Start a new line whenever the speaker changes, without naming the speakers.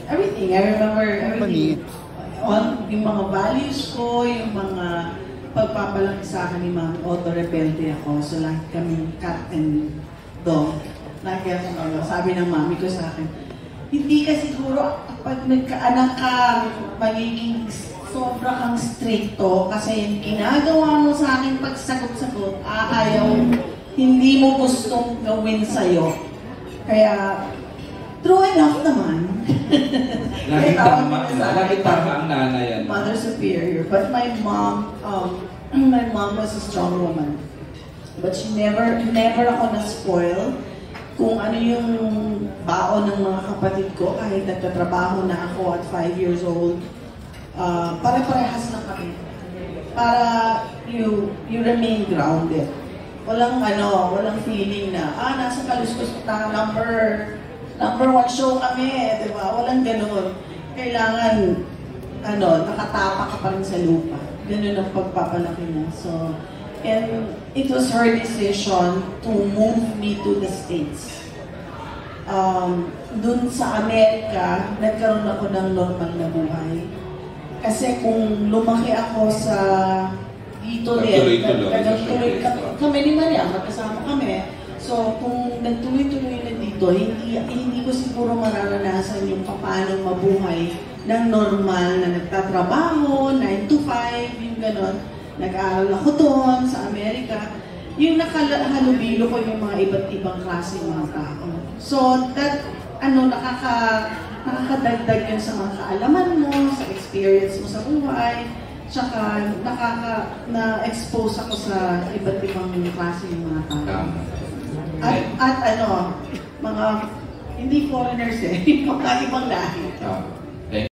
everything. I remember everything. Yung mga values ko, yung mga pagpapalaki sa akin ni Mami, auto-rebelde ako. So, lagi kami cat and dog. Lagi ako, sabi ng Mami ko sa akin, hindi ka siguro, kapag nagkaanak ka, magiging sobra kang stricto kasi yung ginagawa mo sa akin pagsagot-sagot, ayaw, hindi mo gustong gawin sa'yo. Kaya, true enough naman.
Lagi tama ang nanay.
Mother superior. But my mom was a strong woman. But she never ako na-spoil. Kung ano yung baon ng mga kapatid ko, kahit nagtatrabaho na ako at 5 years old, pare-parehas na kami. Para you remain grounded. Walang feeling na, nasa kaluskos na number 1 show kami, di ba? Walang ganun. Kailangan, nakatapa ka pa rin sa lupa. Ganun ang pagpapalaki niya. So, and it was her decision to move me to the States. Dun sa Amerika, nagkaroon ako ng normal na buhay. Kasi kung lumaki ako sa dito din, nagtuloy kami ni Maria, magkasama kami. So, kung nagtuloy-tuloy na dito, hindi ko siguro mararanasan yung paano mabuhay ng normal na nagtatrabaho, 9 to 5, yung gano'n. Nag-aaral ako doon sa Amerika. Yung nakahalubilo ko yung mga iba't ibang klase ng mga tao. So, that, nakakadagdag yun sa mga kaalaman mo, sa experience mo sa buhay. Tsaka, na-expose ako sa iba't ibang klase ng mga tao. At mga, hindi foreigners yung mga ibang lahi.